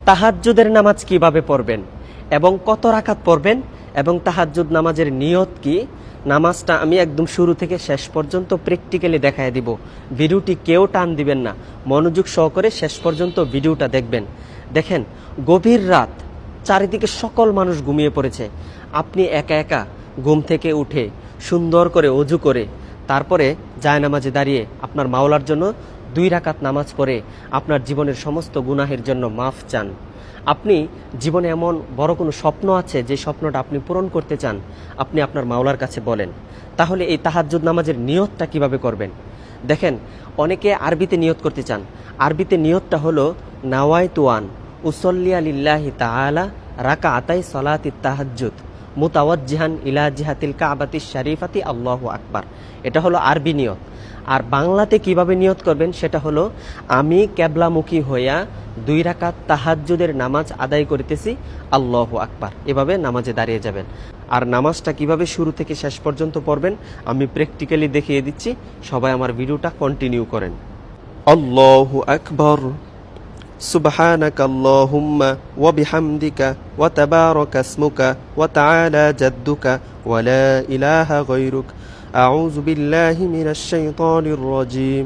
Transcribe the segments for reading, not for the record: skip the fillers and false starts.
তাহাজ্জুদের নামাজ কিভাবে পড়বেন এবং কত রাকাত পড়বেন এবং তাহাজ্জুদ নামাজের নিয়ত কি, নামাজটা আমি একদম শুরু থেকে শেষ পর্যন্ত প্র্যাকটিক্যালি দেখায় দিব। ভিডিওটি কেউ টান দিবেন না, মনোযোগ সহকারে শেষ পর্যন্ত ভিডিওটা দেখবেন। দেখেন, গভীর রাত, চারিদিকে সকল মানুষ ঘুমিয়ে পড়েছে, আপনি একা একা ঘুম থেকে উঠে সুন্দর করে অজু করে তারপরে জায়নামাজে দাঁড়িয়ে আপনার মাওলার জন্য 2 রাকাত নামাজ পড়ে আপনার জীবনের সমস্ত গুনাহের জন্য মাফ চান। আপনি জীবনে এমন বড় কোনো স্বপ্ন আছে যে স্বপ্নটা আপনি পূরণ করতে চান, আপনি আপনার মাওলার কাছে বলেন। তাহলে এই তাহাজ্জুদ নামাজের নিয়তটা কিভাবে করবেন? দেখেন, অনেকে আরবিতে নিয়ত করতে চান। আরবিতে নিয়তটা হলো নাওয়াইতু আন উসল্লিয়া লিল্লাহি তাআলা রাকাআতাই সলাতিত তাহাজ্জুদ মুতাওয়াজ্জিহান ইলা জিহাতিল কাবাতিশ শরীফাতি আল্লাহু আকবার। এটা হলো আরবি নিয়ত। আর বাংলাতে কিভাবে নিয়ত করবেন সেটা হলো, আমি কেবলামুখী হইয়া 2 রাকাত তাহাজ্জুদের নামাজ আদায় করিতেছি, আল্লাহু আকবার। এভাবে নামাজে দাঁড়িয়ে যাবেন। আর নামাজটা কিভাবে শুরু থেকে শেষ পর্যন্ত পড়বেন আমি প্র্যাকটিক্যালি দেখিয়ে দিচ্ছি, সবাই আমার ভিডিওটা কন্টিনিউ করেন। আল্লাহু আকবার, সুবহানাকা আল্লাহুম্মা ওয়া বিহামদিকা ওয়া তাবারাকা ইসমুকা ওয়া তাআলা জাদ্দুকা ওয়া লা ইলাহা গায়রুক। আউযু বিল্লাহি মিনাশ শাইতানির রাজীম।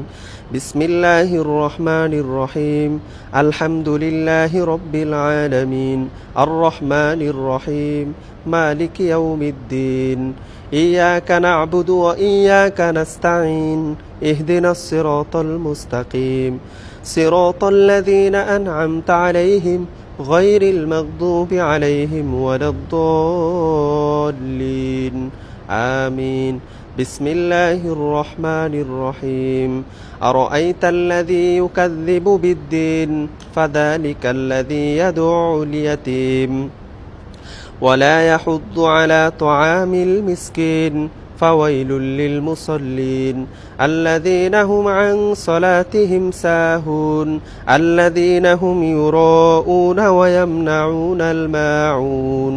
বিসমিল্লাহির রহমানির রহিম। আলহামদুলিল্লাহি রাব্বিল আলামিন। আর রহমানির রহিম। মালিকি ইয়াউমিদ্দিন। ইয়াকা না'বুদু ওয়া ইয়াকা নাস্তাঈন। ইহদিনাস সিরাতাল মুস্তাকিম। সিরাতাল লাযীনা আন'আমতা আলাইহিম গায়রিল মাগদুবি আলাইহিম ওয়ালাদ-দাল্লিন। আমিন। বিসমিল্লাহির রহমানির রহিম। আরাআইতাল্লাযী ইউকাযযিবু বিদ্দীন ফাযালিকাল্লাযী ইয়াদউল ইয়াতীম ওয়া লা ইয়াহুদ্দু আলা তুআমিল মিসকিন ফাওয়াইলুল লিল মুসাল্লিন আল্লাযীনা হুম আন সালাতিহিম সাহুন আল্লাযীনা হুম ইউরাউনা ওয়া ইয়ামনাউনাল মাউন।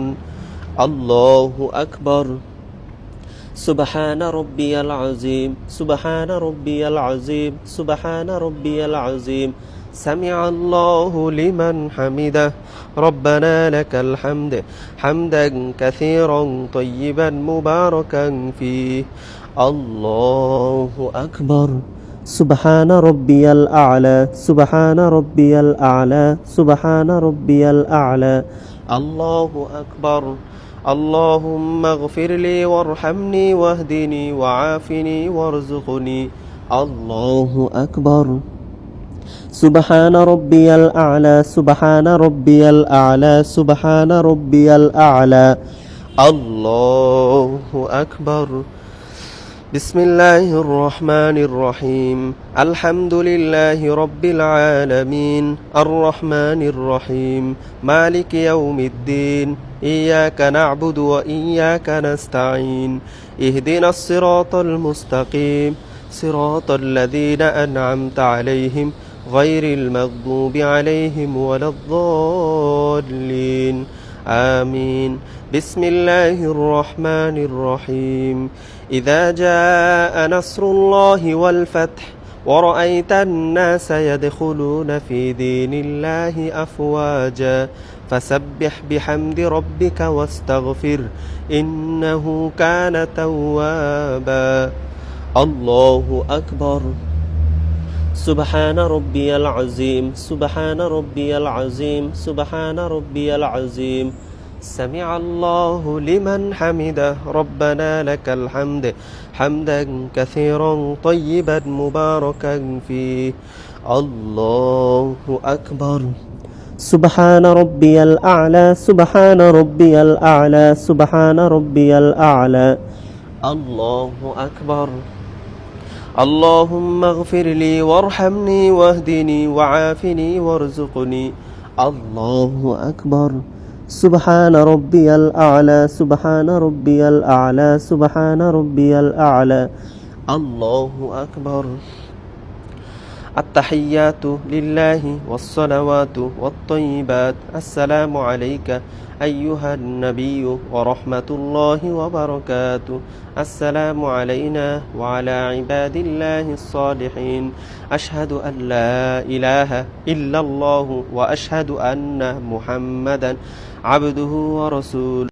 আল্লাহু আকবার। সুবহান রাব্বিয়াল আযীম, সুবহান রাব্বিয়াল আযীম, সুবহান রাব্বিয়াল আযীম। সামিআল্লাহু লিমান হামিদাহ। রব্বানা লাকাল হামদ হামদান কাসীরান তাইয়িবান মুবারাকান ফীহ। আল্লাহু আকবার। সুবহান রাব্বিয়াল আ'লা, সুবহান রাব্বিয়াল আ'লা, সুবহান রাব্বিয়াল আ'লা। আল্লাহু আকবার। আল্লাহুম্মা গফিরলি ওয়ারহামনি ওয়াহদিনি ওয়াআফিনি ওয়ারযুকনি। আল্লাহু আকবার। সুবহান রাব্বিয়াল আ'লা, সুবহান রাব্বিয়াল আ'লা, সুবহান রাব্বিয়াল আ'লা। আল্লাহু আকবার। বিসমিল্লাহির রহমানির রহিম। আলহামদুলিল্লাহি রাব্বিল আলামিন। আর রহমানির রহিম। মালিকি ইয়াউমিদ্দিন। ইয়াকা না'বুদু ওয়া ইয়াকা নাস্তাঈন। ইহদিনাস সিরাতাল মুস্তাকিম। সিরাতাল লাযীনা আন'আমতা আলাইহিম গায়রিল মাগদুবি আলাইহিম ওয়ালাদ-দাল্লিন। আমিন। বিসমিল্লাহির রহমানির রহিম। ইযা জাআ নাসরুল্লাহি ওয়াল ফাথ ওয়া রাআইতান নাসা ইয়াদখুলুনা ফী দীনিল্লাহি আফওয়াজা ফাসাব্বিহ বিহামদি রাব্বিকা ওয়াস্তাগফির ইন্নাহু কানা তাওয়াবা। আল্লাহু আকবার। সুবহান রাব্বিয়াল আযীম, সুবহান রাব্বিয়াল আযীম, সুবহান রাব্বিয়াল আযীম। সামিআল্লাহু লিমান হামিদাহ। রব্বানা লাকাল হামদ হামদান কাসীরান তাইয়িবান মুবারাকান ফীহ। আল্লাহু আকবার। সুবহান রাব্বিয়াল আ'লা, সুবহান রাব্বিয়াল আ'লা, সুবহান রাব্বিয়াল আ'লা। আল্লাহু আকবার। আল্লাহুম্মা গফিরলি ওয়ারহামনি ওয়াহদিনি ওয়াআফিনি ওয়ারযুকনি। আল্লাহু আকবার। সুবহান রাব্বিয়াল আ'লা, সুবহান রাব্বিয়াল আ'লা, সুবহান রাব্বিয়াল আ'লা। আল্লাহু আকবার। التحيات لله والصلوات والطيبات السلام عليك أيها النبي ورحمة الله وبركاته السلام علينا وعلى عباد الله الصالحين أشهد أن لا إله إلا الله وأشهد أن محمدا عبده ورسوله